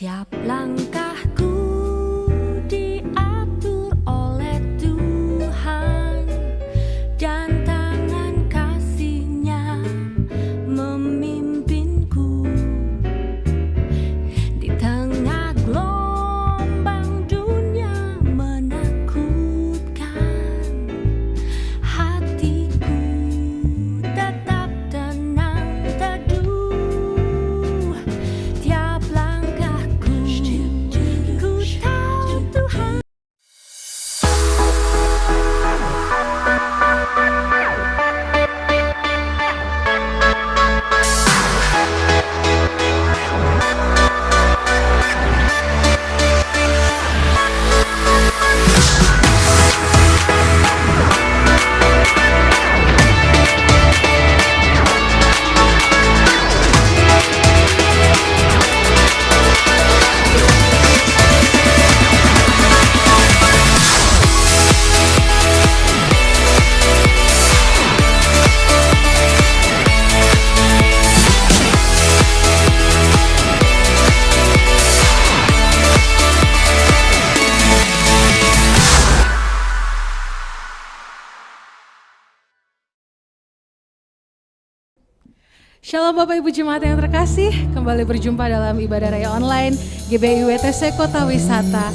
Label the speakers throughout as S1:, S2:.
S1: Tiap langkahku diatur oleh Tuhan, dan tangan kasih-Nya memimpinku. Di tengah gelombang dunia menakutkan, hatiku tetap tenang teduh. Tiap langkahku ku tahu Tuhan.
S2: Shalom Bapak Ibu Jemaat yang terkasih, kembali berjumpa dalam ibadah raya online GBI WTC Kota Wisata.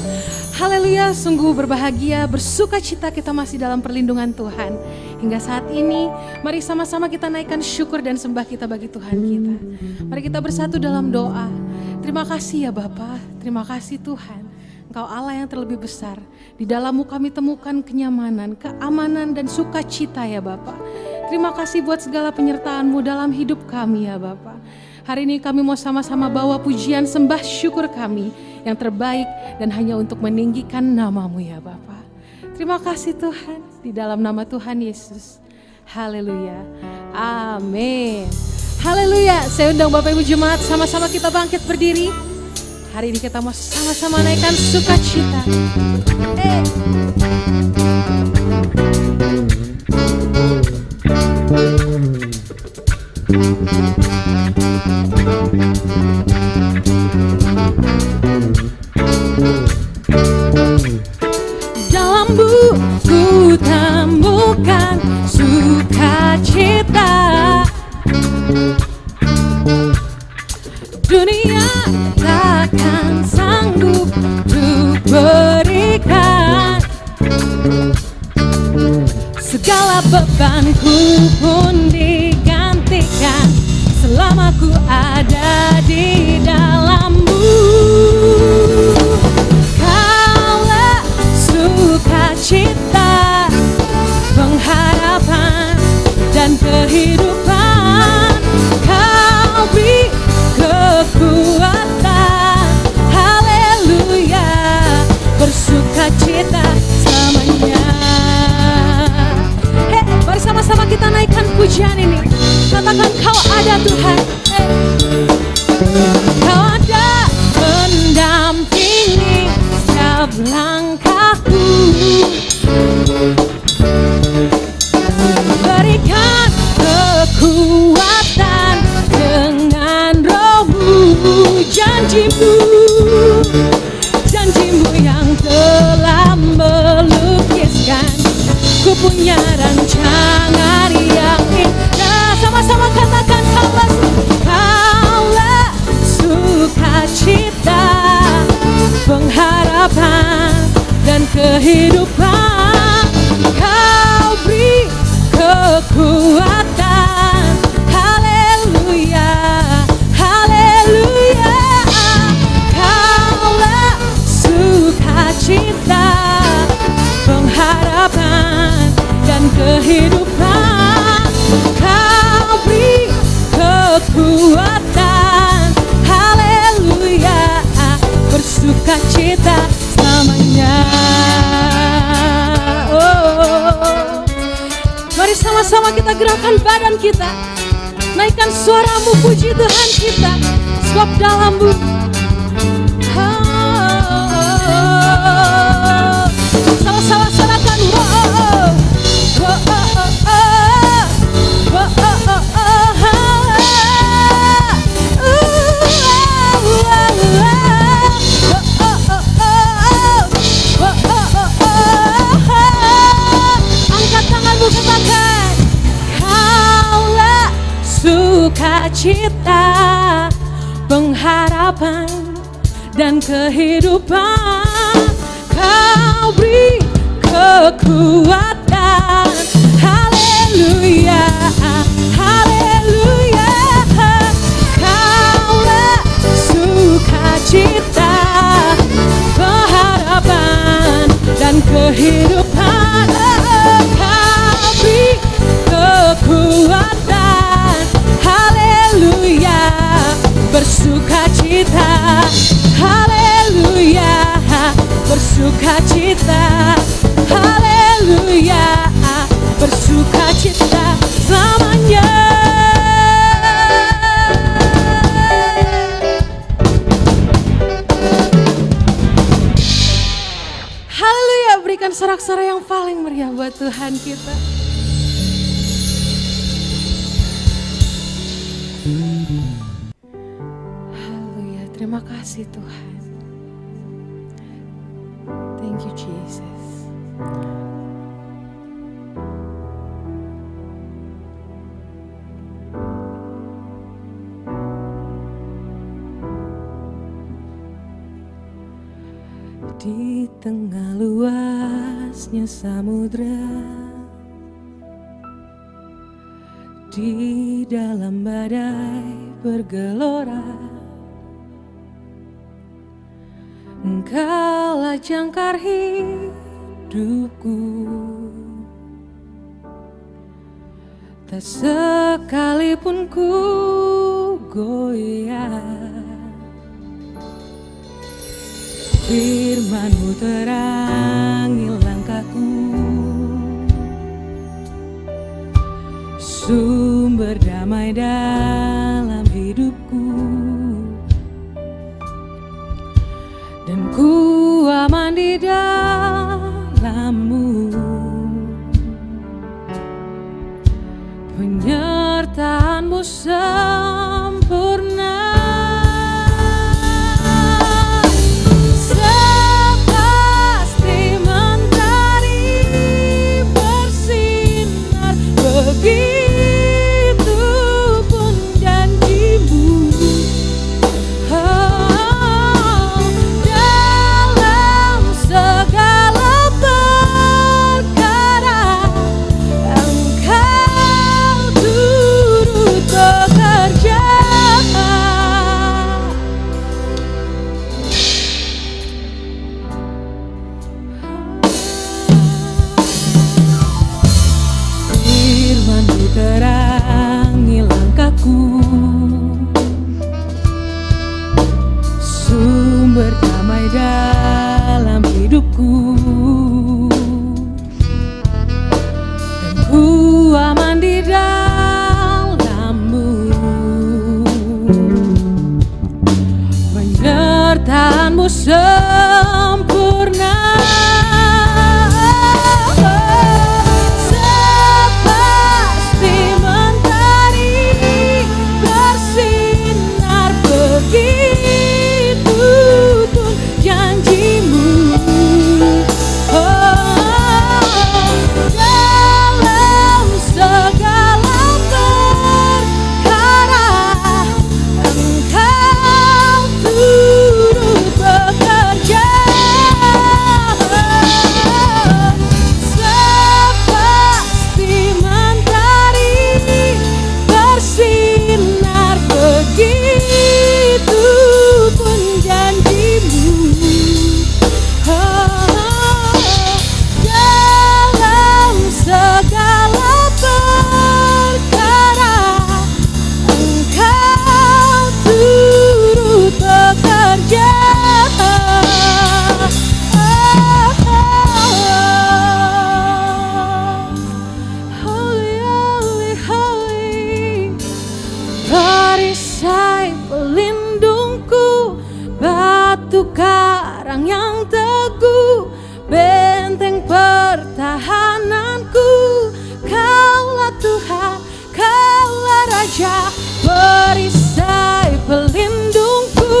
S2: Haleluya, sungguh berbahagia, bersuka cita kita masih dalam perlindungan Tuhan. Hingga saat ini, mari sama-sama kita naikkan syukur dan sembah kita bagi Tuhan kita. Mari kita bersatu dalam doa. Terima kasih ya Bapa, terima kasih Tuhan. Engkau Allah yang terlebih besar. Di dalam-Mu kami temukan kenyamanan, keamanan dan sukacita ya Bapa. Terima kasih buat segala penyertaan-Mu dalam hidup kami ya Bapa. Hari ini kami mau sama-sama bawa pujian sembah syukur kami yang terbaik dan hanya untuk meninggikan nama-Mu ya Bapa. Terima kasih Tuhan, di dalam nama Tuhan Yesus. Haleluya. Amin. Haleluya. Saya undang Bapak Ibu Jemaat, sama-sama kita bangkit berdiri. Hari ini kita mau sama-sama naikkan sukacita. Dalam buku temukan sukacita, dunia takkan sanggup untuk berikan. Segala bebanku pun digantikan selama ku ada di dalam-Mu. Kaulah sukacita, pengharapan dan kehidupan. Kau beri kekuatan, haleluya, bersukacita selamanya. Mari sama-sama kita naikkan pujian ini. Katakan kau ada Tuhan. Kau ada mendampingi setiap langkahku. Berikan kekuatan dengan Roh-Mu. Janji-Mu, janji-Mu yang telah melukiskan. Ku punya rancangan yang indah. Sama-sama katakan kaulah sukacita, pengharapan dan kehidupan. Kau beri kekuatan, haleluya, haleluya. Kaulah sukacita, pengharapan dan kehidupan. Kau beri kekuatan, haleluya, bersukacita selamanya. Oh, mari sama-sama kita gerakkan badan kita, naikkan suaramu, puji Tuhan kita, sebab dalam-Mu sama-sama sorakan. sukacita, pengharapan dan kehidupan. Kau beri kekuatan, haleluya, haleluya. Kaulah sukacita, pengharapan dan kehidupan. Kau beri kekuatan, haleluya, bersukacita, haleluya, bersukacita, haleluya, bersukacita selamanya. Haleluya, berikan sorak-sorai yang paling meriah buat Tuhan kita. Haleluya, terima kasih Tuhan. Thank you Jesus. Di tengah luasnya samudra, di dalam badai bergelora, Engkaulah jangkar hidupku. Tak sekalipun ku goyah, firman-Mu terangi langkahku, sumber damai dalam hidupku, dan ku aman di dalam-Mu. Penyertaan-Mu sempurna, sepasti mentari bersinar, begitu pun janji-Mu. Dalam segala perkara Engkau turut bekerja. Firman-Mu terangi langkahku, sumber damai dalam hidupku, dan ku aman di dalam-Mu. Penyertaan-Mu sempurna, sepasti mentari bersinar, begitu pun janji-Mu. Dalam segala perkara Engkau turut bekerja. Sepasti mentari bersinar, begitu pun janji-Mu. Dalam segala perkara Engkau turut bekerja. Holy, holy, holy, perisai pelindungku, batu karang yang teguh, benteng pertahananku. Kaulah Tuhan, Kaulah Raja, perisai pelindungku,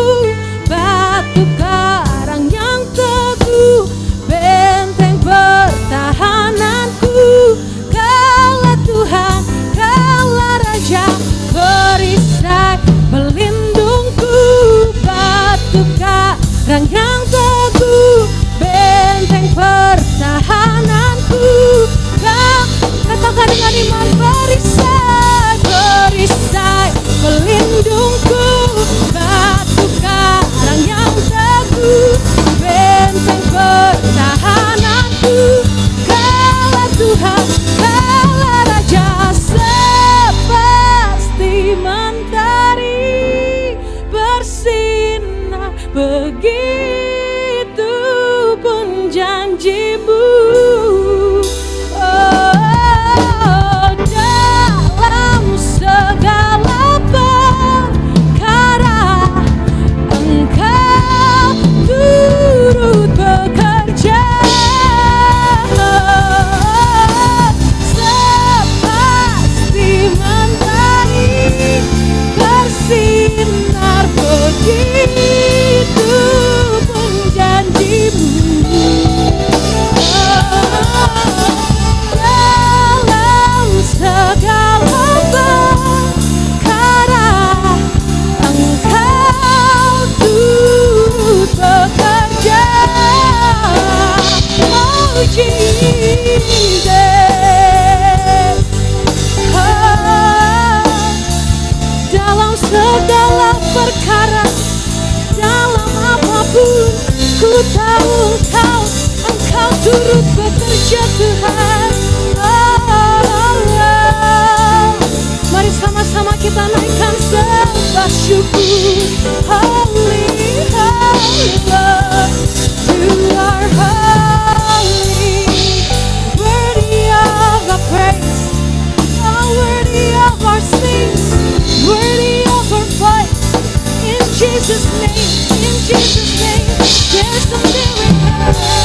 S2: batu karang yang teguh, benteng pertahananku. Kaulah Tuhan, Kaulah Raja, perisai begitu pun janjimu. Oh, dalam segala perkara Engkau turut bekerja, sepasti mentari bersinar, begitu pun janjimu. Dalam segala perkara Engkau turut bekerja. Oh Jesus, dalam segala perkara, dalam apapun, ku tahu Engkau turut bekerja Tuhan. Mari sama-sama kita naikkan sembah syukur. Holy, holy Lord, you are holy, worthy of our praise, oh, worthy of our sings, worthy of our voice. In Jesus' name, there's a miracle.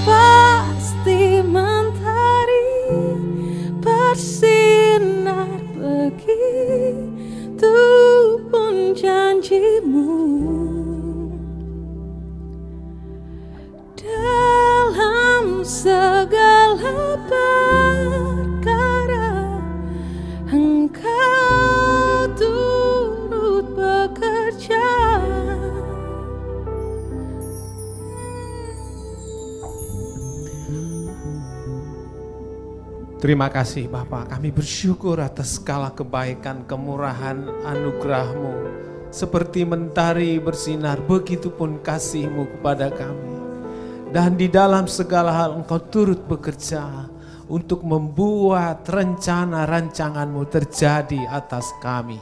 S2: Sepasti mentari bersinar, begitu pun janjimu. Dalam segala perkara Engkau turut bekerja.
S3: Terima kasih Bapa, kami bersyukur atas segala kebaikan, kemurahan, anugerah-Mu. Seperti mentari bersinar, begitupun kasih-Mu kepada kami. Dan di dalam segala hal Engkau turut bekerja untuk membuat rencana rancangan-Mu terjadi atas kami.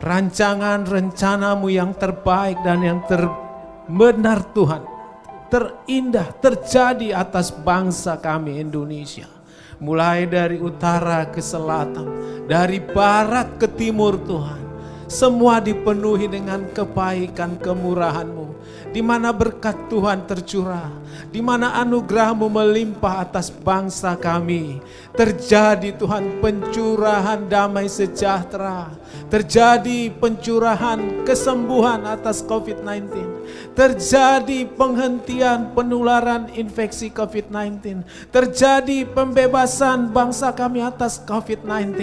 S3: Rancangan rencana-Mu yang terbaik dan yang terbenar Tuhan, terindah terjadi atas bangsa kami Indonesia. Mulai dari utara ke selatan, dari barat ke timur Tuhan, semua dipenuhi dengan kebaikan kemurahan-Mu, di mana berkat Tuhan tercurah, di mana anugerah-Mu melimpah atas bangsa kami. Terjadi Tuhan pencurahan damai sejahtera, terjadi pencurahan kesembuhan atas COVID-19, terjadi penghentian penularan infeksi COVID-19, terjadi pembebasan bangsa kami atas COVID-19.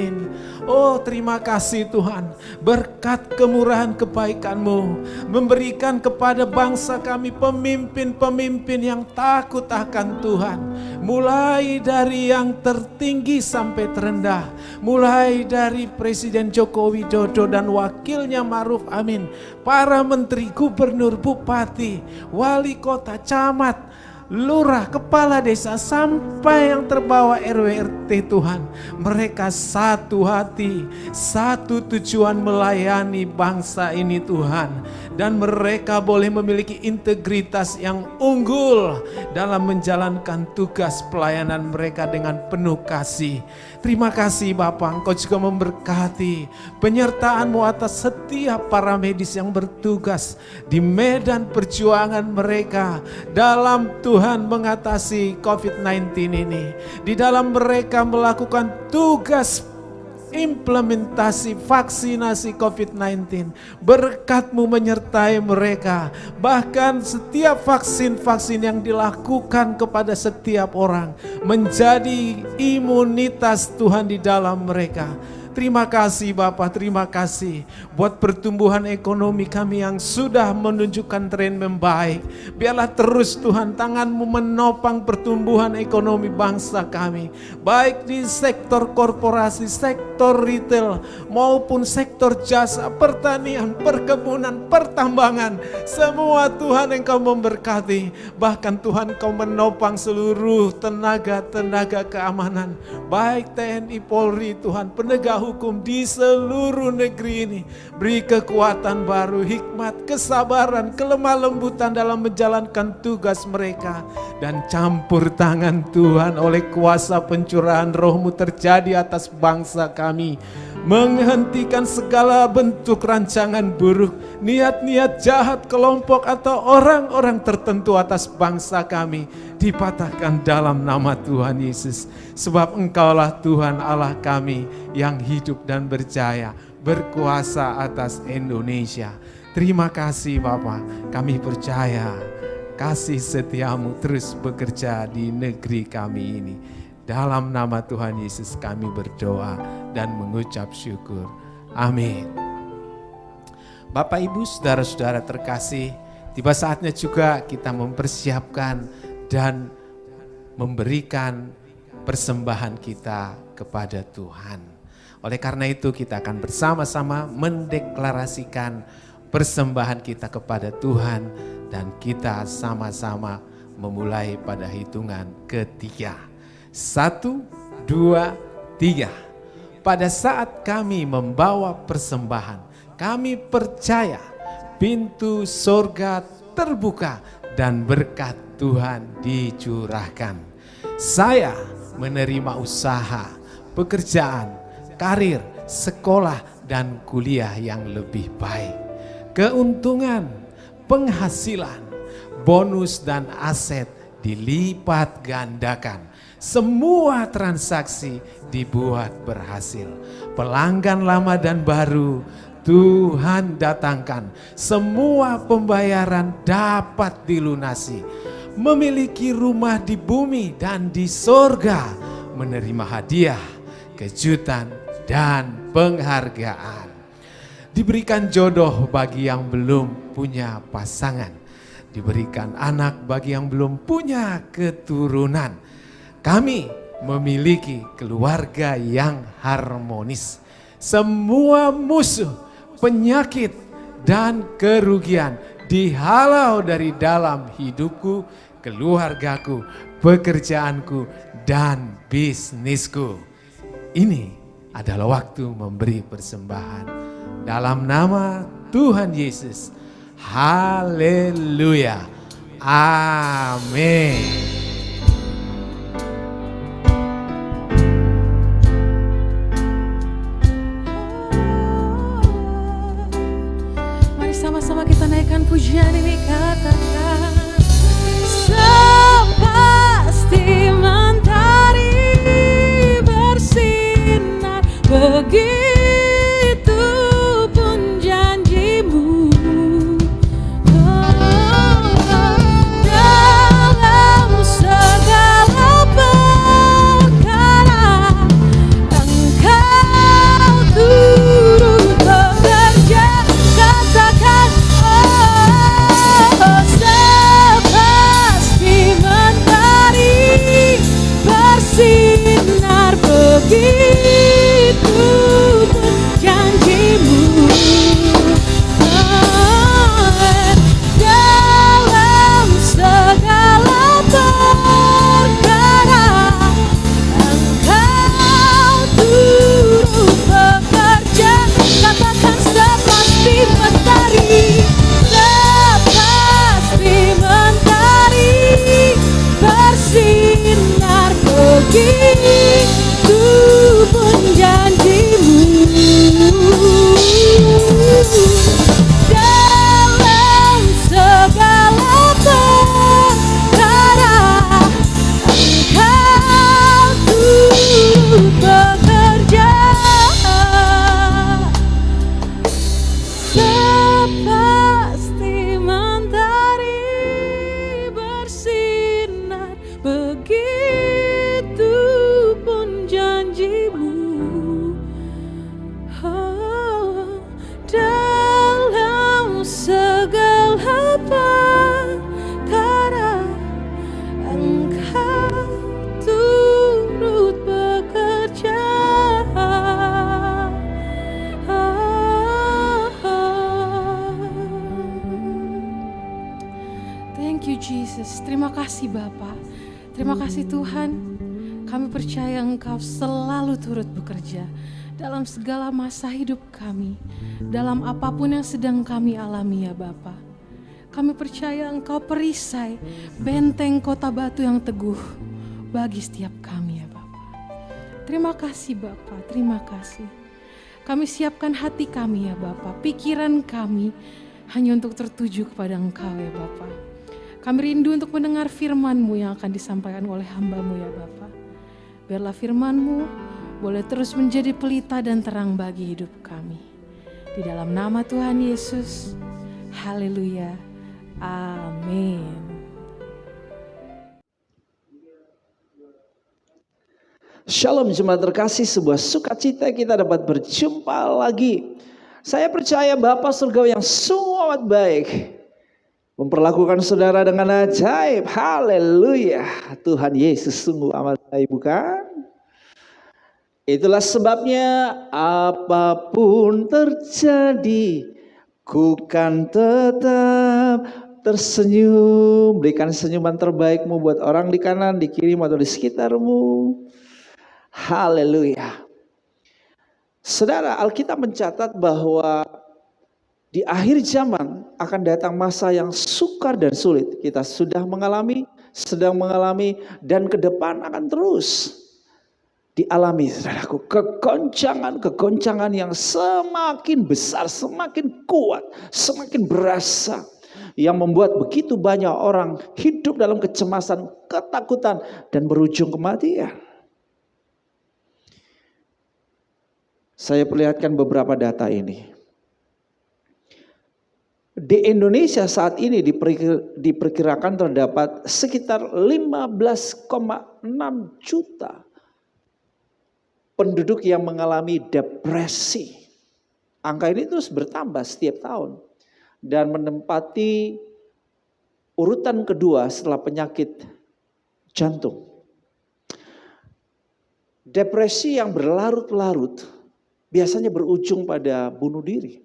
S3: Oh, terima kasih Tuhan, berkat kemurahan kebaikan-Mu memberikan kepada bangsa kami pemimpin-pemimpin yang takut akan Tuhan, mulai dari yang tertinggi sampai terendah, mulai dari Presiden Joko Widodo dan wakilnya Ma'ruf Amin, para menteri, gubernur, bupati, wali kota, camat, lurah, kepala desa, sampai yang terbawa RW RT Tuhan. Mereka satu hati, satu tujuan melayani bangsa ini Tuhan. Dan mereka boleh memiliki integritas yang unggul dalam menjalankan tugas pelayanan mereka dengan penuh kasih. Terima kasih Bapak, Engkau juga memberkati penyertaan-Mu atas setiap para medis yang bertugas di medan perjuangan mereka dalam Tuhan mengatasi COVID-19 ini. Di dalam mereka melakukan tugas implementasi vaksinasi COVID-19. Berkat-Mu menyertai mereka. Bahkan setiap vaksin-vaksin yang dilakukan kepada setiap orang menjadi imunitas Tuhan di dalam mereka. Terima kasih Bapa, terima kasih buat pertumbuhan ekonomi kami yang sudah menunjukkan tren membaik. Biarlah terus Tuhan tangan-Mu menopang pertumbuhan ekonomi bangsa kami. Baik di sektor korporasi, sektor retail, maupun sektor jasa, pertanian, perkebunan, pertambangan. Semua Tuhan Engkau memberkati. Bahkan Tuhan Engkau menopang seluruh tenaga-tenaga keamanan. Baik TNI, Polri, Tuhan, penegak hukum di seluruh negeri ini. Beri kekuatan baru, hikmat, kesabaran, kelemah lembutan dalam menjalankan tugas mereka. Dan campur tangan Tuhan oleh kuasa pencurahan Roh-Mu terjadi atas bangsa kami. Menghentikan segala bentuk rancangan buruk, niat-niat jahat kelompok atau orang-orang tertentu atas bangsa kami dipatahkan dalam nama Tuhan Yesus. Sebab Engkaulah Tuhan Allah kami yang hidup dan berjaya, berkuasa atas Indonesia. Terima kasih Bapa, kami percaya kasih setia-Mu terus bekerja di negeri kami ini. Dalam nama Tuhan Yesus kami berdoa dan mengucap syukur. Amin. Bapak Ibu saudara-saudara terkasih, tiba saatnya juga kita mempersiapkan dan memberikan persembahan kita kepada Tuhan. Oleh karena itu kita akan bersama-sama mendeklarasikan persembahan kita kepada Tuhan dan kita sama-sama memulai pada hitungan ketiga. 1, 2, 3. Pada saat kami membawa persembahan, kami percaya pintu surga terbuka dan berkat Tuhan dicurahkan. Saya menerima usaha, pekerjaan, karir, sekolah, dan kuliah yang lebih baik. Keuntungan, penghasilan, bonus, dan aset dilipat gandakan. Semua transaksi dibuat berhasil. Pelanggan lama dan baru Tuhan datangkan. Semua pembayaran dapat dilunasi. Memiliki rumah di bumi dan di sorga. Menerima hadiah, kejutan, dan penghargaan. Diberikan jodoh bagi yang belum punya pasangan. Diberikan anak bagi yang belum punya keturunan. Kami memiliki keluarga yang harmonis. Semua musuh, penyakit, dan kerugian dihalau dari dalam hidupku, keluargaku, pekerjaanku, dan bisnisku. Ini adalah waktu memberi persembahan. Dalam nama Tuhan Yesus. Haleluya. Amin.
S2: Sama-sama kita naikkan pujian ini, katakan sepasti mentari bersinar, begitu pun janjimu. Dalam Jesus. Terima kasih Bapa. Terima kasih Tuhan. Kami percaya Engkau selalu turut bekerja dalam segala masa hidup kami, dalam apapun yang sedang kami alami ya Bapa. Kami percaya Engkau perisai benteng kota batu yang teguh bagi setiap kami ya Bapa. Terima kasih Bapa, terima kasih. Kami siapkan hati kami ya Bapa, pikiran kami hanya untuk tertuju kepada Engkau ya Bapa. Kami rindu untuk mendengar firman-Mu yang akan disampaikan oleh hamba-Mu ya Bapa. Biarlah firman-Mu boleh terus menjadi pelita dan terang bagi hidup kami. Di dalam nama Tuhan Yesus, haleluya, amin.
S4: Shalom jemaat terkasih, sebuah sukacita kita dapat berjumpa lagi. Saya percaya Bapa Surgawi yang sungguh amat baik memperlakukan saudara dengan ajaib. Haleluya. Tuhan Yesus sungguh amat baik, bukan? Itulah sebabnya apapun terjadi, ku kan tetap tersenyum. Berikan senyuman terbaikmu buat orang di kanan, di kiri, atau di sekitarmu. Haleluya. Saudara, Alkitab mencatat bahwa di akhir zaman akan datang masa yang sukar dan sulit. Kita sudah mengalami, sedang mengalami, dan ke depan akan terus dialami, saudaraku, kegoncangan yang semakin besar, semakin kuat, semakin berasa, yang membuat begitu banyak orang hidup dalam kecemasan, ketakutan, dan berujung kematian. Saya perlihatkan beberapa data ini. Di Indonesia saat ini diperkirakan terdapat sekitar 15,6 juta penduduk yang mengalami depresi. Angka ini terus bertambah setiap tahun dan menempati urutan kedua setelah penyakit jantung. Depresi yang berlarut-larut biasanya berujung pada bunuh diri.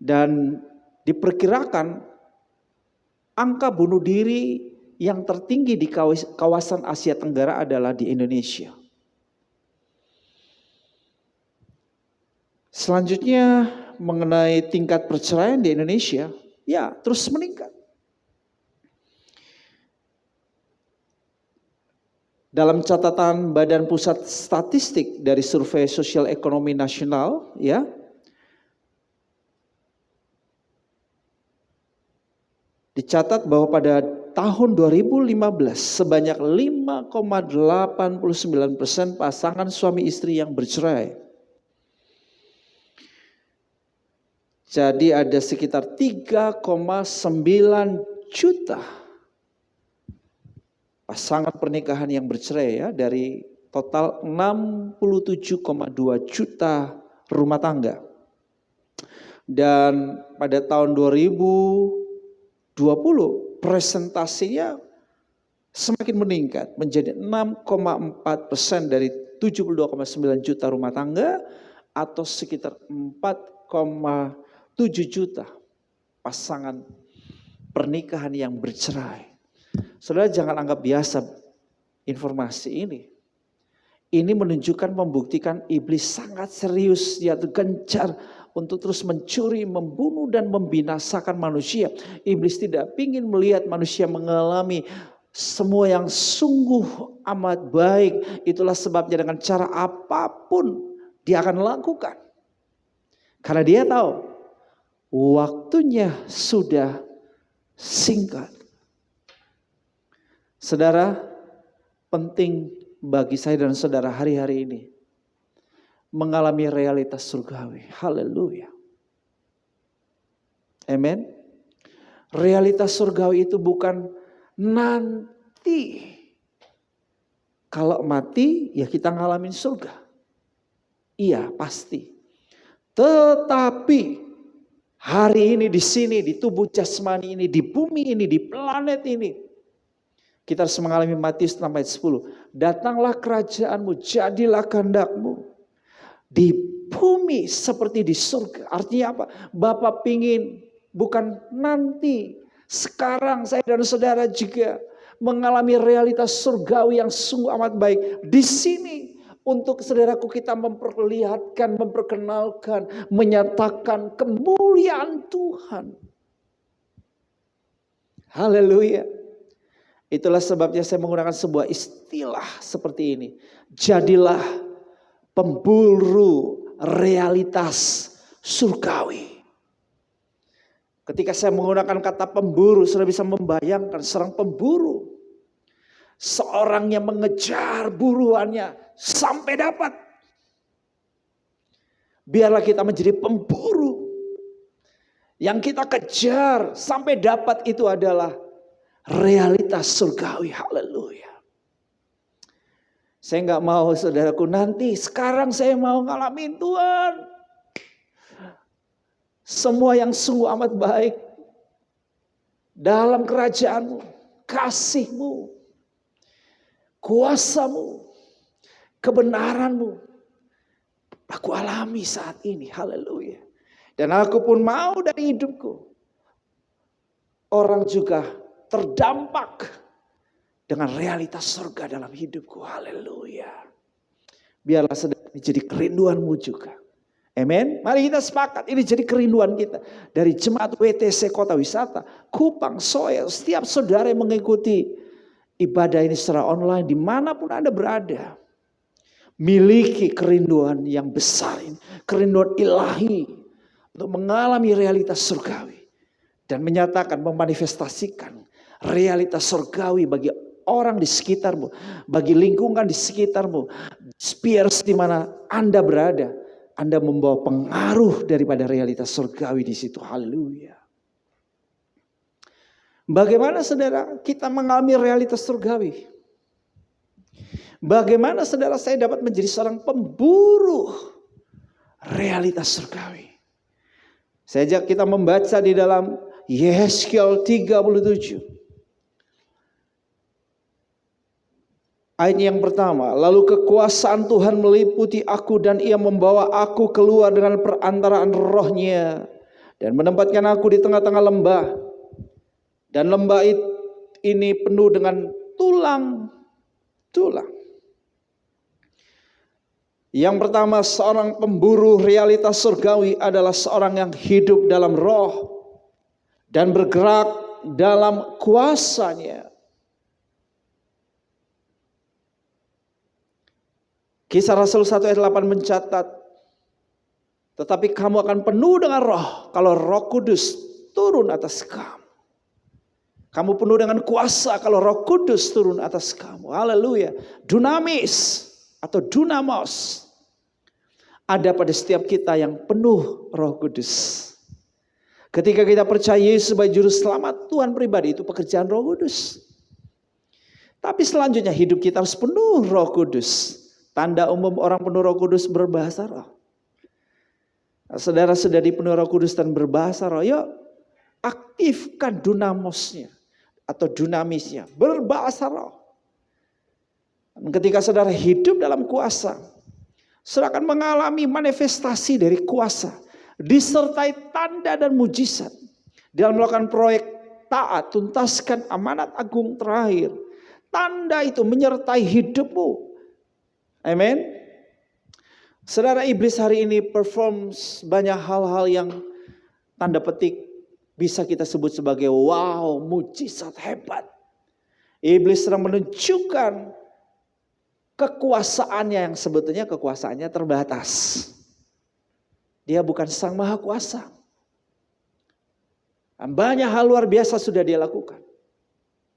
S4: Dan diperkirakan angka bunuh diri yang tertinggi di kawasan Asia Tenggara adalah di Indonesia. Selanjutnya mengenai tingkat perceraian di Indonesia, ya terus meningkat. Dalam catatan Badan Pusat Statistik dari Survei Sosial Ekonomi Nasional, ya, dicatat bahwa pada tahun 2015 sebanyak 5,89% pasangan suami istri yang bercerai. Jadi ada sekitar 3,9 juta pasangan pernikahan yang bercerai ya, dari total 67,2 juta rumah tangga. Dan pada tahun 2020 presentasinya semakin meningkat menjadi 6,4% dari 72,9 juta rumah tangga atau sekitar 4,7 juta pasangan pernikahan yang bercerai. Saudara jangan anggap biasa informasi ini. Ini menunjukkan, membuktikan iblis sangat serius, dia gencar untuk terus mencuri, membunuh dan membinasakan manusia. Iblis tidak ingin melihat manusia mengalami semua yang sungguh amat baik. Itulah sebabnya dengan cara apapun dia akan lakukan. Karena dia tahu waktunya sudah singkat. Saudara, penting bagi saya dan saudara hari-hari ini mengalami realitas surgawi. Haleluya. Amen. Realitas surgawi itu bukan nanti. Kalau mati ya kita ngalamin surga. Iya, pasti. Tetapi hari ini di sini, di tubuh jasmani ini, di bumi ini, di planet ini, kita harus mengalami Matius 6 ayat 10. Datanglah kerajaanmu, jadilah kehendakmu di bumi seperti di surga. Artinya apa? Bapa pingin bukan nanti Sekarang saya dan saudara juga mengalami realitas surgawi yang sungguh amat baik. Di sini untuk saudaraku kita memperlihatkan, memperkenalkan, menyatakan kemuliaan Tuhan. Haleluya. Itulah sebabnya saya menggunakan sebuah istilah seperti ini. Jadilah pemburu realitas surgawi. Ketika saya menggunakan kata pemburu, sudah bisa membayangkan seorang pemburu. Seorang yang mengejar buruannya sampai dapat. Biarlah kita menjadi pemburu. Yang kita kejar sampai dapat itu adalah realitas surgawi. Haleluya. Saya nggak mau saudaraku nanti, sekarang saya mau ngalamin Tuhan. Semua yang sungguh amat baik dalam kerajaan-Mu, kasih-Mu, kuasa-Mu, kebenaran-Mu, aku alami saat ini. Haleluya. Dan aku pun mau dari hidupku orang juga terdampak dengan realitas surga dalam hidupku. Haleluya. Biarlah jadi kerinduanmu juga. Amen. Mari kita sepakat, ini jadi kerinduan kita. Dari jemaat WTC Kota Wisata, Kupang, Soel, setiap saudara yang mengikuti ibadah ini secara online, dimanapun Anda berada. Miliki kerinduan yang besar ini, kerinduan ilahi untuk mengalami realitas surgawi. Dan menyatakan, memanifestasikan realitas surgawi bagi orang di sekitarmu, bagi lingkungan di sekitarmu, spheres di mana Anda berada. Anda membawa pengaruh daripada realitas surgawi di situ. Haleluya. Bagaimana saudara kita mengalami realitas surgawi? Bagaimana saudara saya dapat menjadi seorang pemburu realitas surgawi? Saya ajak kita membaca di dalam Yehezkiel 37. Ayat yang pertama, lalu kekuasaan Tuhan meliputi aku dan ia membawa aku keluar dengan perantaraan rohnya dan menempatkan aku di tengah-tengah lembah. Dan lembah ini penuh dengan tulang-tulang. Yang pertama, seorang pemburu realitas surgawi adalah seorang yang hidup dalam roh dan bergerak dalam kuasanya. Kisah Rasul 1 ayat 8 mencatat, tetapi kamu akan penuh dengan roh kalau Roh Kudus turun atas kamu. Kamu penuh dengan kuasa kalau Roh Kudus turun atas kamu. Haleluya. Dunamis atau dunamos ada pada setiap kita yang penuh Roh Kudus. Ketika kita percaya Yesus sebagai juru selamat, Tuhan pribadi itu pekerjaan Roh Kudus. Tapi selanjutnya hidup kita harus penuh Roh Kudus. Tanda umum orang penuh Roh Kudus berbahasa roh. Saudara-saudari penuh Roh Kudus dan berbahasa roh, yuk aktifkan dunamosnya atau dunamisnya, berbahasa roh. Dan ketika saudara hidup dalam kuasa, saudara akan mengalami manifestasi dari kuasa, disertai tanda dan mujizat dalam melakukan proyek taat, tuntaskan amanat agung terakhir. Tanda itu menyertai hidupmu. Amen. Saudara, iblis hari ini performs banyak hal-hal yang tanda petik bisa kita sebut sebagai wow, mujizat hebat. Iblis sedang menunjukkan kekuasaannya yang sebetulnya kekuasaannya terbatas. Dia bukan sang maha kuasa. Banyak hal luar biasa sudah dia lakukan.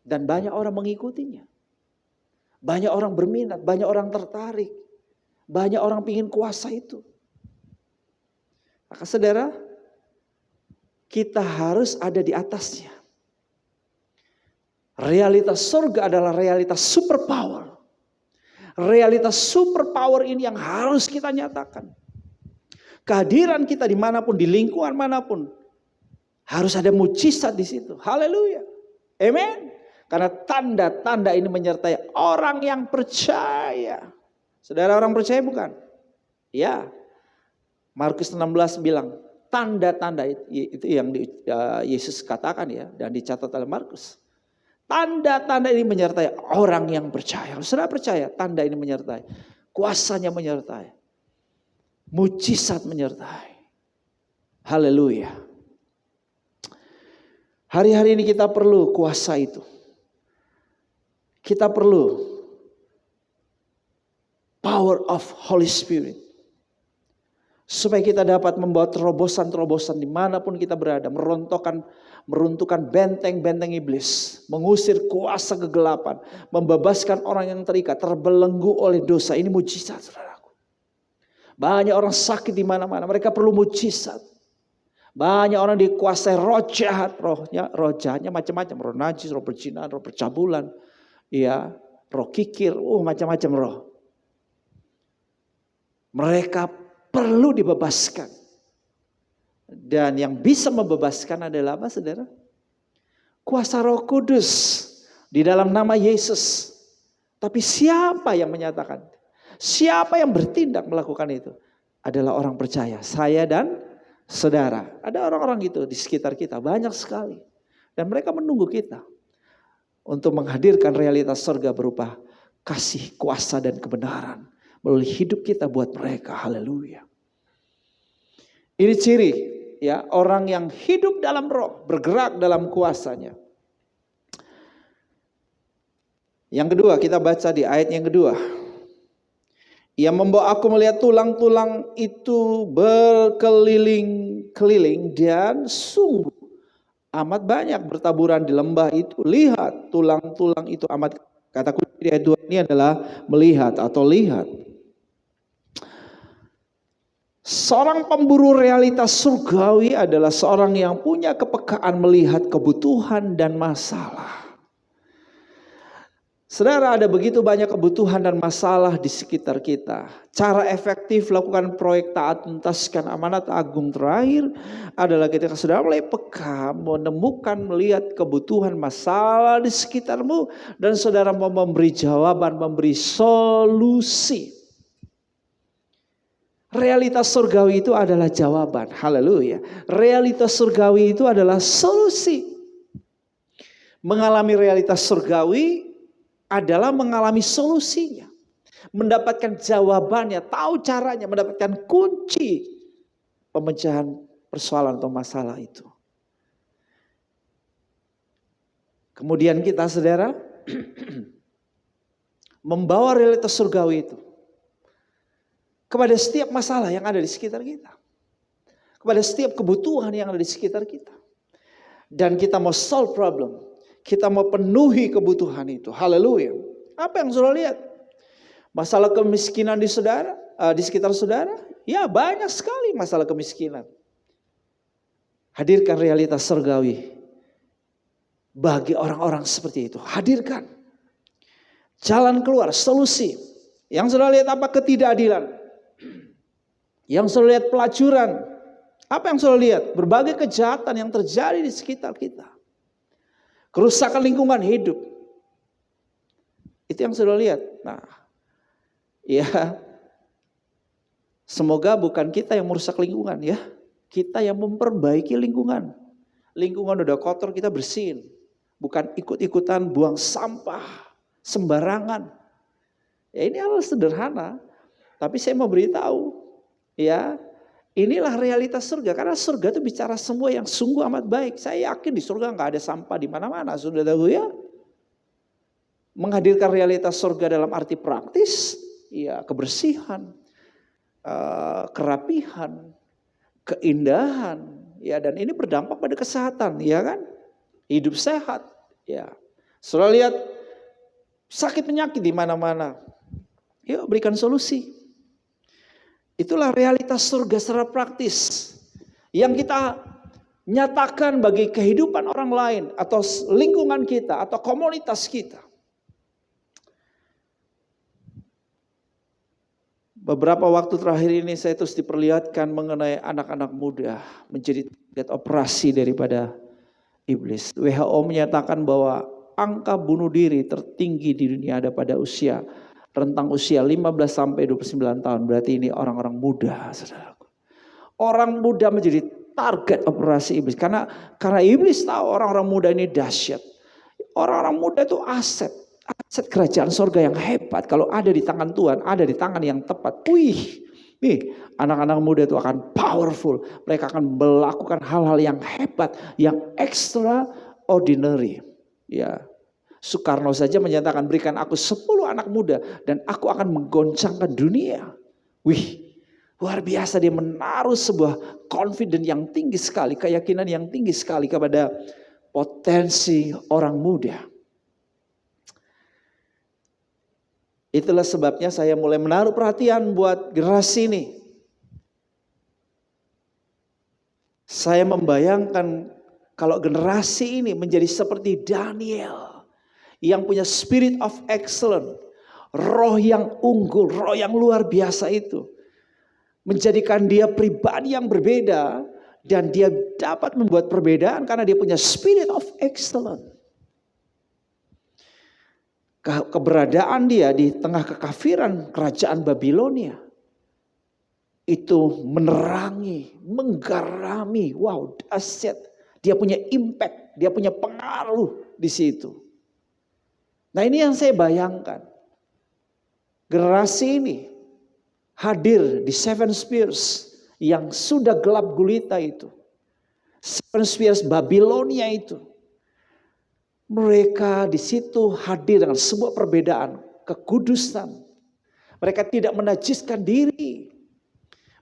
S4: Dan banyak orang mengikutinya. Banyak orang berminat, banyak orang tertarik. Banyak orang ingin kuasa itu. Maka saudara, kita harus ada di atasnya. Realitas surga adalah realitas superpower. Realitas superpower ini yang harus kita nyatakan. Kehadiran kita dimanapun, di lingkungan manapun, harus ada mujizat di situ. Haleluya. Amen. Karena tanda-tanda ini menyertai orang yang percaya. Saudara orang percaya bukan? Ya. Markus 16 bilang, Tanda-tanda itu yang Yesus katakan ya, dan dicatat oleh Markus. Tanda-tanda ini menyertai orang yang percaya. Saudara percaya tanda ini menyertai. Kuasanya menyertai. Mujizat menyertai. Haleluya. Hari-hari ini kita perlu kuasa itu. Kita perlu power of Holy Spirit. Supaya kita dapat membawa terobosan-terobosan dimanapun kita berada. Meruntuhkan benteng-benteng iblis. Mengusir kuasa kegelapan. Membebaskan orang yang terikat, terbelenggu oleh dosa. Ini mujizat, saudaraku. Banyak orang sakit di mana-mana. Mereka perlu mujizat. Banyak orang dikuasai roh jahat. Roh jahatnya macam-macam. Roh najis, roh perzinahan, roh percabulan. Ya, roh kikir. Macam-macam roh. Mereka perlu dibebaskan. Dan yang bisa membebaskan adalah apa, saudara? Kuasa Roh Kudus di dalam nama Yesus. Tapi siapa yang menyatakan? Siapa yang bertindak melakukan itu? Adalah orang percaya. Saya dan saudara. Ada orang-orang gitu di sekitar kita. Banyak sekali. Dan mereka menunggu kita. Untuk menghadirkan realitas surga berupa kasih, kuasa, dan kebenaran. Melalui hidup kita buat mereka. Haleluya. Ini ciri ya orang yang hidup dalam roh, bergerak dalam kuasanya. Yang kedua, kita baca di ayat yang kedua. Ia membawa aku melihat tulang-tulang itu berkeliling-keliling dan sungguh amat banyak bertaburan di lembah itu. Lihat tulang-tulang itu amat, kata kunci di ayat 2 ini adalah melihat atau lihat. Seorang pemburu realitas surgawi adalah seorang yang punya kepekaan melihat kebutuhan dan masalah. Saudara, ada begitu banyak kebutuhan dan masalah di sekitar kita. Cara efektif lakukan proyek taat tuntaskan amanat agung terakhir adalah ketika saudara mulai peka, menemukan, melihat kebutuhan masalah di sekitarmu. Dan saudara mau memberi jawaban, memberi solusi. Realitas surgawi itu adalah jawaban. Haleluya. Realitas surgawi itu adalah solusi. Mengalami realitas surgawi adalah mengalami solusinya. Mendapatkan jawabannya, tahu caranya, mendapatkan kunci pemecahan persoalan atau masalah itu. Kemudian kita, saudara, membawa realitas surgawi itu kepada setiap masalah yang ada di sekitar kita. Kepada setiap kebutuhan yang ada di sekitar kita. Dan kita mau solve problem. Kita mau penuhi kebutuhan itu. Haleluya. Apa yang saudara lihat? Masalah kemiskinan di saudara, di sekitar saudara? Ya, banyak sekali masalah kemiskinan. Hadirkan realitas surgawi bagi orang-orang seperti itu. Hadirkan jalan keluar, solusi. Yang saudara lihat apa? Ketidakadilan. Yang saudara lihat pelacuran. Apa yang saudara lihat? Berbagai kejahatan yang terjadi di sekitar kita. Kerusakan lingkungan hidup. Itu yang saudara lihat. Nah, ya, semoga bukan kita yang merusak lingkungan ya. Kita yang memperbaiki lingkungan. Lingkungan udah kotor, kita bersihin. Bukan ikut-ikutan buang sampah sembarangan. Ya, ini hal sederhana. Tapi saya mau beritahu, ya, inilah realitas surga. Karena surga itu bicara semua yang sungguh amat baik. Saya yakin di surga nggak ada sampah di mana-mana, sudah tahu ya. Menghadirkan realitas surga dalam arti praktis, ya, kebersihan, kerapihan, keindahan, ya, dan ini berdampak pada kesehatan, ya kan? Hidup sehat, ya. Saudara lihat sakit penyakit di mana-mana, yuk berikan solusi. Itulah realitas surga secara praktis yang kita nyatakan bagi kehidupan orang lain atau lingkungan kita atau komunitas kita. Beberapa waktu terakhir ini saya terus diperlihatkan mengenai anak-anak muda menjadi target operasi daripada iblis. WHO menyatakan bahwa angka bunuh diri tertinggi di dunia ada pada rentang usia 15 sampai 29 tahun. Berarti ini orang-orang muda, saudaraku. Orang muda menjadi target operasi iblis. Karena iblis tahu orang-orang muda ini dahsyat. Orang-orang muda itu aset kerajaan sorga yang hebat. Kalau ada di tangan Tuhan, ada di tangan yang tepat. Anak-anak muda itu akan powerful. Mereka akan melakukan hal-hal yang hebat, yang extraordinary. Ya, Soekarno saja menyatakan, berikan aku 10 anak muda dan aku akan menggoncangkan dunia. Luar biasa, dia menaruh sebuah confidence yang tinggi sekali, keyakinan yang tinggi sekali kepada potensi orang muda. Itulah sebabnya saya mulai menaruh perhatian buat generasi ini. Saya membayangkan kalau generasi ini menjadi seperti Daniel yang punya spirit of excellence, roh yang unggul, roh yang luar biasa itu. Menjadikan dia pribadi yang berbeda dan dia dapat membuat perbedaan karena dia punya spirit of excellence. Keberadaan dia di tengah kekafiran kerajaan Babilonia itu menerangi, menggarami, wow, dahsyat. Dia punya impact, dia punya pengaruh di situ. Nah, ini yang saya bayangkan. Generasi ini hadir di Seven Spheres yang sudah gelap gulita itu. Seven Spheres Babilonia itu. Mereka di situ hadir dengan sebuah perbedaan, kekudusan. Mereka tidak menajiskan diri.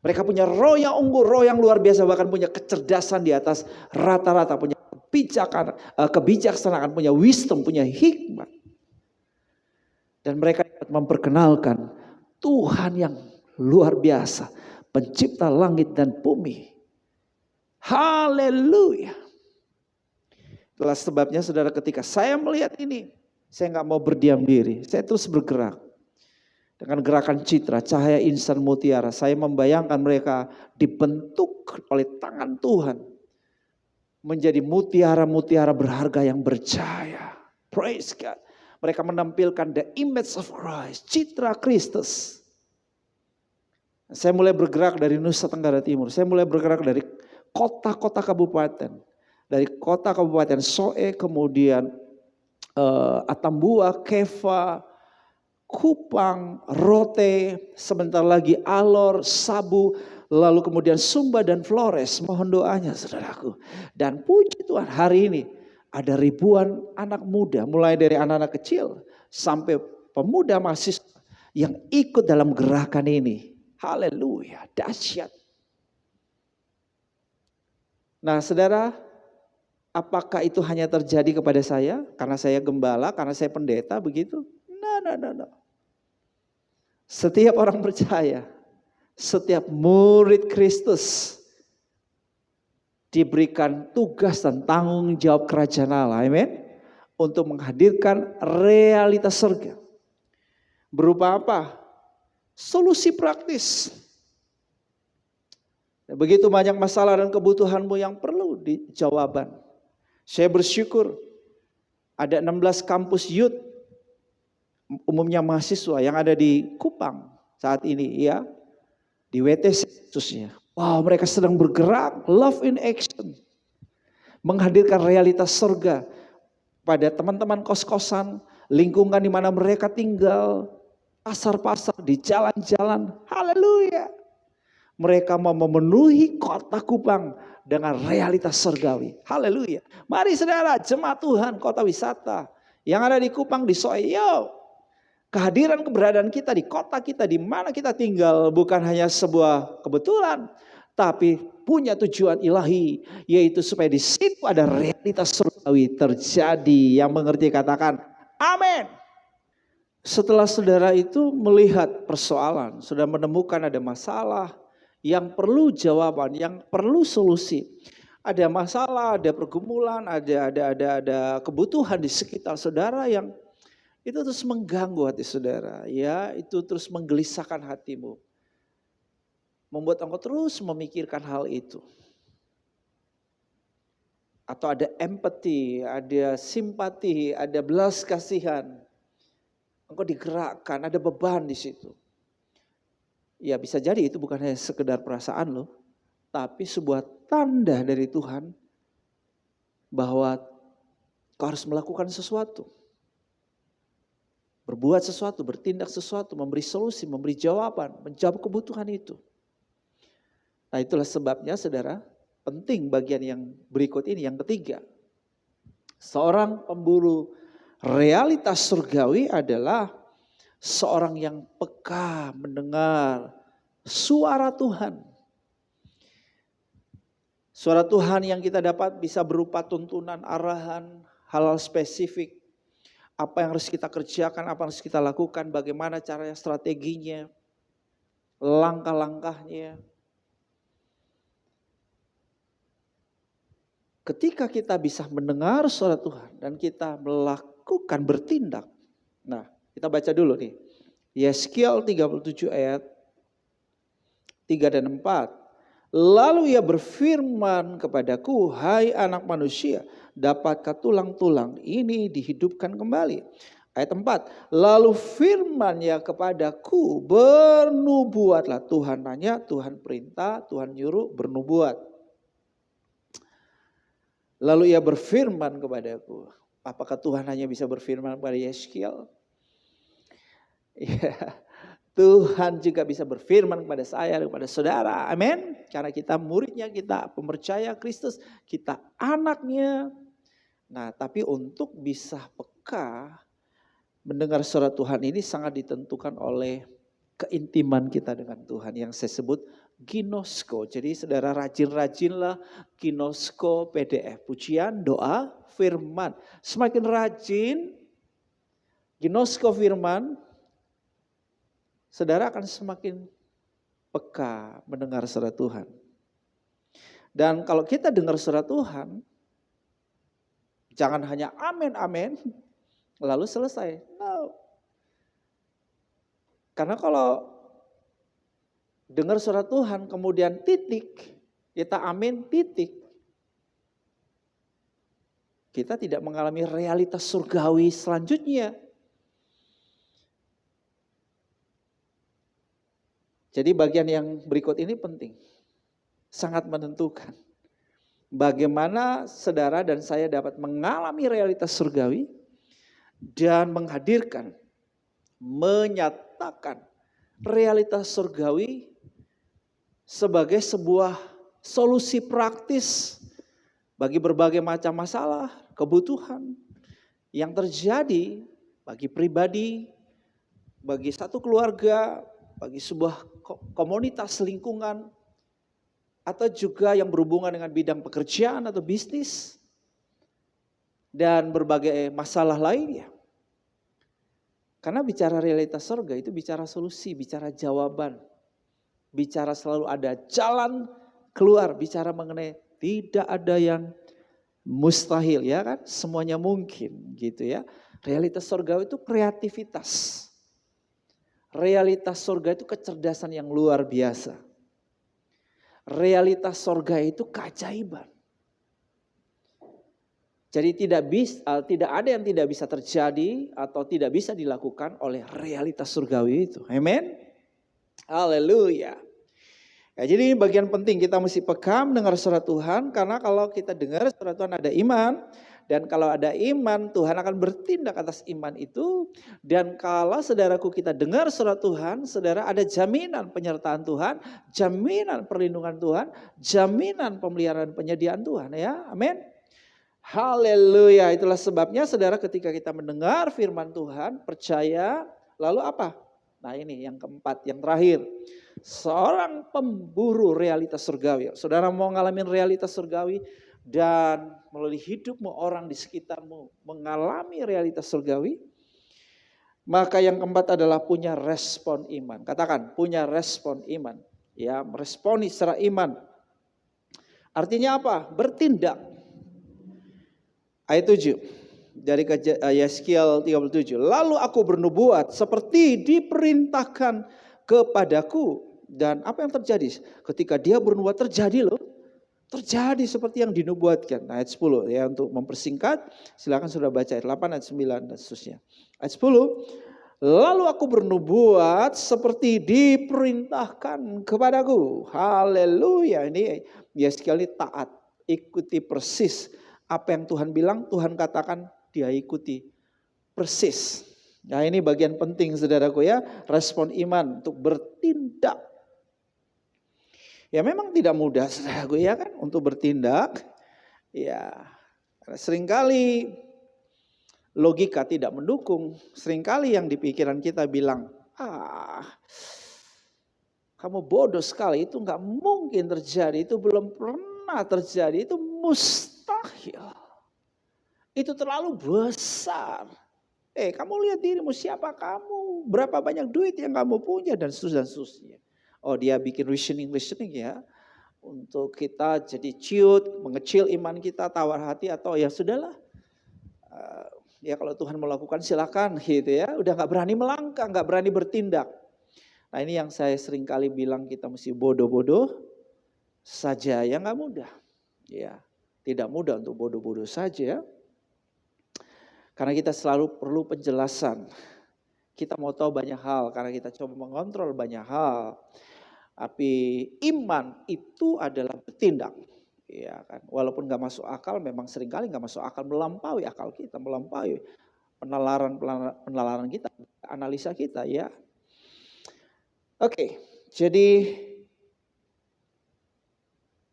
S4: Mereka punya roh yang unggul, roh yang luar biasa, bahkan punya kecerdasan di atas rata-rata, punya kebijaksanaan, punya wisdom, punya hikmat. Dan mereka dapat memperkenalkan Tuhan yang luar biasa, pencipta langit dan bumi. Haleluya. Itulah sebabnya saudara, ketika saya melihat ini, saya nggak mau berdiam diri, saya terus bergerak. Dengan gerakan citra, cahaya insan mutiara, saya membayangkan mereka dibentuk oleh tangan Tuhan menjadi mutiara-mutiara berharga yang bercahaya. Praise God. Mereka menampilkan the image of Christ, citra Kristus. Saya mulai bergerak dari Nusa Tenggara Timur, saya mulai bergerak dari kota-kota kabupaten. Dari kota kabupaten Soe, kemudian Atambua, Keva, Kupang, Rote, sebentar lagi Alor, Sabu, lalu kemudian Sumba dan Flores. Mohon doanya saudaraku. Dan puji Tuhan, hari ini ada ribuan anak muda, mulai dari anak-anak kecil sampai pemuda mahasiswa yang ikut dalam gerakan ini. Haleluya, dahsyat. Nah saudara, apakah itu hanya terjadi kepada saya? Karena saya gembala, karena saya pendeta begitu? No. Setiap orang percaya, setiap murid Kristus diberikan tugas dan tanggung jawab kerajaan Allah, amin, untuk menghadirkan realitas surga. Berupa apa? Solusi praktis. Begitu banyak masalah dan kebutuhanmu yang perlu dijawaban. Saya bersyukur ada 16 kampus youth, umumnya mahasiswa yang ada di Kupang saat ini, ya, di WTC khususnya. Wow, mereka sedang bergerak, love in action, menghadirkan realitas surga pada teman-teman kos-kosan, lingkungan di mana mereka tinggal, pasar-pasar, di jalan-jalan. Haleluya. Mereka mau memenuhi kota Kupang dengan realitas surgawi. Haleluya. Mari saudara, jemaat Tuhan, kota wisata yang ada di Kupang, di Soe, kehadiran keberadaan kita di kota kita, di mana kita tinggal, bukan hanya sebuah kebetulan, tapi punya tujuan ilahi, yaitu supaya di situ ada realitas surgawi terjadi. Yang mengerti katakan amin. Setelah saudara itu melihat persoalan, sudah menemukan ada masalah yang perlu jawaban, yang perlu solusi. Ada masalah, ada pergumulan, ada kebutuhan di sekitar saudara yang itu terus mengganggu hati saudara, ya, itu terus menggelisahkan hatimu. Membuat engkau terus memikirkan hal itu. Atau ada empati, ada simpati, ada belas kasihan. Engkau digerakkan, ada beban di situ. Ya bisa jadi itu bukan hanya sekedar perasaan lo. tapi sebuah tanda dari Tuhan bahwa kau harus melakukan sesuatu. Berbuat sesuatu, bertindak sesuatu, memberi solusi, memberi jawaban, menjawab kebutuhan itu. Nah, itulah sebabnya saudara, penting bagian yang berikut ini, yang ketiga. Seorang pemburu realitas surgawi adalah seorang yang peka mendengar suara Tuhan. Suara Tuhan yang kita dapat bisa berupa tuntunan, arahan, hal-hal spesifik. Apa yang harus kita kerjakan, apa yang harus kita lakukan, bagaimana caranya, strateginya, langkah-langkahnya. Ketika kita bisa mendengar suara Tuhan dan kita melakukan, bertindak. Nah, kita baca dulu nih. Yeskiel 37 ayat 3 dan 4. Lalu ia berfirman kepadaku, hai anak manusia, dapatkah tulang-tulang ini dihidupkan kembali? Ayat 4, lalu firman-Nya kepadaku, bernubuatlah. Tuhan nanya, Tuhan perintah, Tuhan nyuruh bernubuat. Lalu ia berfirman kepadaku. Apakah Tuhan hanya bisa berfirman kepada Yeskiel? Ya, Tuhan juga bisa berfirman kepada saya dan kepada saudara. Amin. Karena kita muridnya, kita pemercaya Kristus, kita anaknya. Nah, tapi untuk bisa peka mendengar suara Tuhan ini sangat ditentukan oleh keintiman kita dengan Tuhan yang saya sebut ginosko. Jadi saudara rajin-rajinlah ginosko PDF, pujian, doa, firman. Semakin rajin ginosko firman, saudara akan semakin peka mendengar suara Tuhan. Dan kalau kita dengar suara Tuhan, jangan hanya amin, amin, lalu selesai. No. Karena kalau dengar suara Tuhan kemudian titik, kita amin titik, kita tidak mengalami realitas surgawi selanjutnya. Jadi bagian yang berikut ini penting, sangat menentukan. Bagaimana saudara dan saya dapat mengalami realitas surgawi dan menghadirkan, menyatakan realitas surgawi sebagai sebuah solusi praktis bagi berbagai macam masalah, kebutuhan yang terjadi bagi pribadi, bagi satu keluarga, bagi sebuah komunitas lingkungan, atau juga yang berhubungan dengan bidang pekerjaan atau bisnis, dan berbagai masalah lainnya. Karena bicara realitas surga itu bicara solusi, bicara jawaban, bicara selalu ada jalan keluar, bicara mengenai tidak ada yang mustahil, ya kan? Semuanya mungkin gitu ya. Realitas surga itu kreativitas. Realitas surga itu kecerdasan yang luar biasa. Realitas surga itu keajaiban. Jadi tidak ada yang tidak bisa terjadi atau tidak bisa dilakukan oleh realitas surgawi itu. Amin. Haleluya. Ya, jadi ini bagian penting, kita mesti peka mendengar suara Tuhan, karena kalau kita dengar suara Tuhan ada iman, dan kalau ada iman Tuhan akan bertindak atas iman itu. Dan kalau saudaraku kita dengar suara Tuhan, saudara ada jaminan penyertaan Tuhan, jaminan perlindungan Tuhan, jaminan pemeliharaan penyediaan Tuhan, ya. Amin. Haleluya. Itulah sebabnya saudara ketika kita mendengar firman Tuhan, percaya, lalu apa? Nah ini yang keempat, yang terakhir. Seorang pemburu realitas surgawi. Saudara mau ngalamin realitas surgawi dan melalui hidupmu orang di sekitarmu mengalami realitas surgawi, maka yang keempat adalah punya respon iman. Katakan punya respon iman. Ya, meresponi secara iman. Artinya apa? Bertindak. Ayat 7 dari Yeskiel 37. Lalu aku bernubuat seperti diperintahkan kepadaku. Dan apa yang terjadi? Ketika dia bernubuat terjadi loh. Terjadi seperti yang dinubuatkan. Ayat 10 ya, untuk mempersingkat silakan sudah baca ayat 8, ayat 9 dan seterusnya. Ayat 10. Lalu aku bernubuat seperti diperintahkan kepadaku. Haleluya. Ini dia sekali taat. Ikuti persis apa yang Tuhan bilang, Tuhan katakan, dia ikuti persis. Nah ini bagian penting saudaraku ya. Respon iman untuk bertindak. Ya memang tidak mudah saudaraku ya kan untuk bertindak. Ya karena seringkali logika tidak mendukung. Seringkali yang di pikiran kita bilang, kamu bodoh sekali, itu nggak mungkin terjadi, itu belum pernah terjadi, itu mustahil. Itu terlalu besar. Kamu lihat dirimu, siapa kamu, berapa banyak duit yang kamu punya, dan seterusnya. Oh dia bikin reasoning ya, untuk kita jadi ciut, mengecil iman kita, tawar hati, atau ya sudahlah. Ya kalau Tuhan melakukan silakan gitu ya. Udah gak berani melangkah, gak berani bertindak. Nah ini yang saya sering kali bilang, kita mesti bodoh-bodoh saja. Ya gak mudah. Ya, tidak mudah untuk bodoh-bodoh saja. Karena kita selalu perlu penjelasan. Kita mau tahu banyak hal karena kita coba mengontrol banyak hal. Tapi iman itu adalah bertindak. Ya kan, walaupun gak masuk akal, memang seringkali gak masuk akal, melampaui akal kita, melampaui penalaran kita, analisa kita ya. Oke, jadi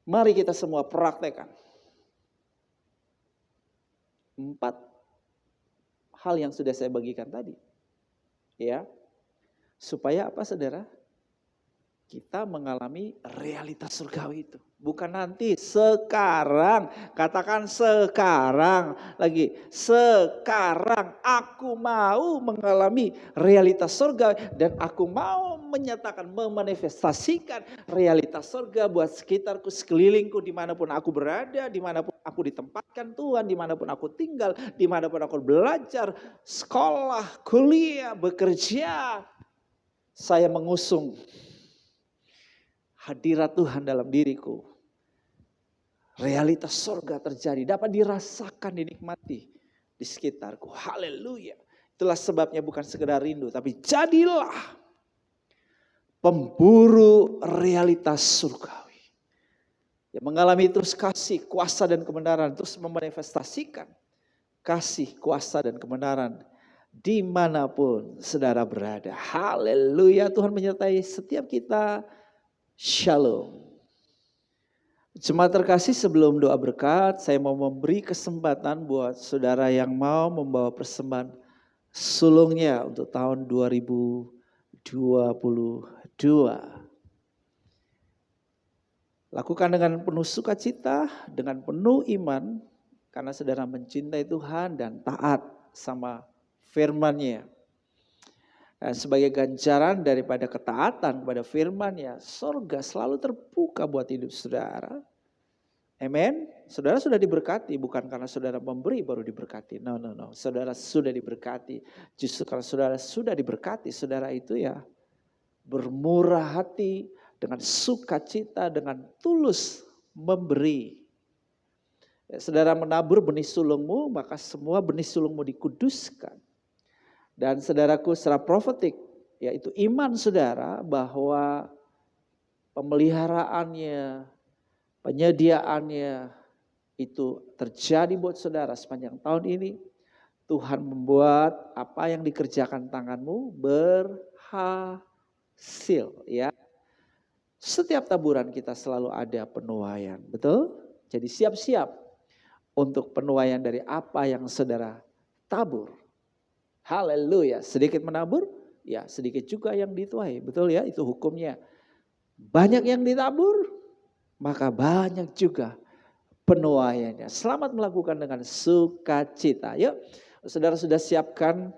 S4: mari kita semua praktekkan 4 hal yang sudah saya bagikan tadi. Ya, supaya apa saudara? Kita mengalami realitas surgawi itu. Bukan nanti, sekarang. Katakan sekarang. Lagi, sekarang aku mau mengalami realitas surga. Dan aku mau menyatakan, memanifestasikan realitas surga buat sekitarku, sekelilingku, dimanapun aku berada, dimanapun aku ditempatkan Tuhan, dimanapun aku tinggal, dimanapun aku belajar, sekolah, kuliah, bekerja. Saya mengusung hadirat Tuhan dalam diriku. Realitas surga terjadi, dapat dirasakan, dinikmati di sekitarku. Haleluya. Itulah sebabnya bukan sekedar rindu, tapi jadilah pemburu realitas surgawi. Yang mengalami terus kasih, kuasa dan kebenaran, terus memanifestasikan kasih, kuasa dan kebenaran dimanapun saudara berada. Haleluya. Tuhan menyertai setiap kita. Shalom. Jemaat terkasih, sebelum doa berkat, saya mau memberi kesempatan buat saudara yang mau membawa persembahan sulungnya untuk tahun 2022. Lakukan dengan penuh sukacita, dengan penuh iman, karena saudara mencintai Tuhan dan taat sama firman-Nya. Dan sebagai ganjaran daripada ketaatan kepada firman-Nya, surga selalu terbuka buat hidup saudara. Amen. Saudara sudah diberkati, bukan karena saudara memberi baru diberkati. No. Saudara sudah diberkati. Justru karena saudara sudah diberkati, saudara itu ya bermurah hati, dengan sukacita, dengan tulus memberi. Ya, saudara menabur benih sulungmu, maka semua benih sulungmu dikuduskan. Dan saudaraku secara profetik, yaitu iman saudara bahwa pemeliharaannya, penyediaannya itu terjadi buat saudara sepanjang tahun ini. Tuhan membuat apa yang dikerjakan tanganmu berhasil. Ya, setiap taburan kita selalu ada penuaian, betul? Jadi siap-siap untuk penuaian dari apa yang saudara tabur. Haleluya. Sedikit menabur, ya sedikit juga yang dituai. Betul ya, itu hukumnya. Banyak yang ditabur, maka banyak juga penuaiannya. Selamat melakukan dengan sukacita. Yuk, saudara sudah siapkan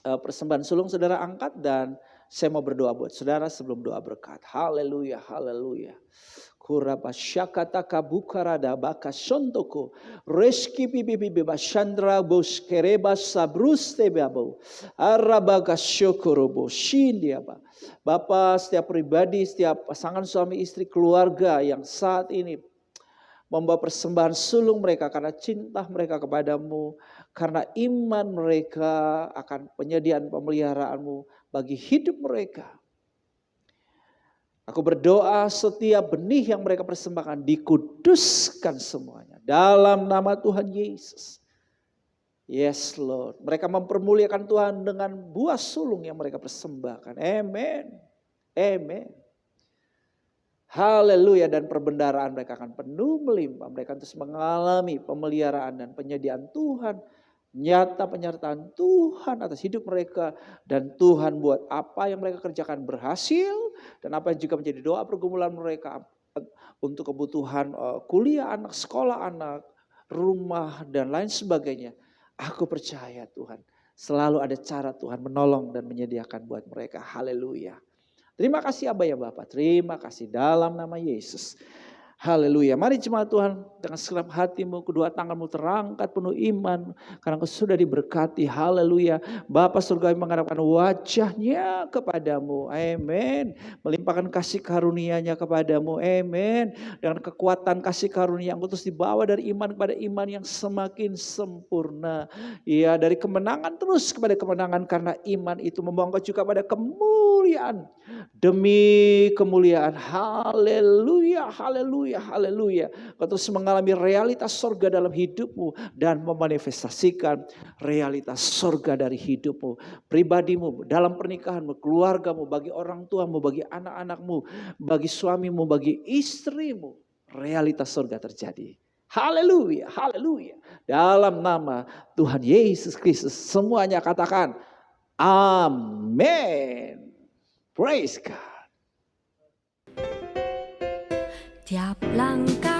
S4: persembahan sulung, saudara angkat, dan saya mau berdoa buat saudara sebelum doa berkat. Haleluya, haleluya. Kuraba syakata kabukarada baka sontoko reski bibi bashandra bos kereba sabruste babo arabaga syokorobo shindiaba. Bapak, setiap pribadi, setiap pasangan suami istri, keluarga yang saat ini membawa persembahan sulung mereka karena cinta mereka kepadamu, karena iman mereka akan penyediaan pemeliharaanmu bagi hidup mereka. Aku berdoa setiap benih yang mereka persembahkan dikuduskan semuanya dalam nama Tuhan Yesus. Yes Lord, mereka mempermuliakan Tuhan dengan buah sulung yang mereka persembahkan. Amen. Amen. Haleluya, dan perbendaharaan mereka akan penuh melimpah. Mereka terus mengalami pemeliharaan dan penyediaan Tuhan. Nyata penyertaan Tuhan atas hidup mereka. Dan Tuhan buat apa yang mereka kerjakan berhasil. Dan apa yang juga menjadi doa pergumulan mereka untuk kebutuhan kuliah anak, sekolah anak, rumah dan lain sebagainya. Aku percaya Tuhan selalu ada cara Tuhan menolong dan menyediakan buat mereka. Haleluya. Terima kasih Abah ya Bapak, terima kasih dalam nama Yesus. Haleluya. Mari jemaat Tuhan, dengan segenap hatimu, kedua tanganmu terangkat penuh iman. Karena engkau sudah diberkati. Haleluya. Bapa surgawi mengharapkan wajahnya kepadamu. Amin. Melimpahkan kasih karunia-Nya kepadamu. Amin. Dengan kekuatan kasih karunia engkau terus dibawa dari iman kepada iman yang semakin sempurna. Ya, dari kemenangan terus kepada kemenangan. Karena iman itu membawa engkau juga pada kemuliaan. Demi kemuliaan. Haleluya. Haleluya. Haleluya. Kau terus mengalami realitas sorga dalam hidupmu dan memanifestasikan realitas sorga dari hidupmu, pribadimu, dalam pernikahanmu, keluargamu, bagi orang tuamu, bagi anak-anakmu, bagi suamimu, bagi istrimu. Realitas sorga terjadi. Haleluya, haleluya. Dalam nama Tuhan Yesus Kristus semuanya katakan amin. Praise God.
S1: Tiap langkah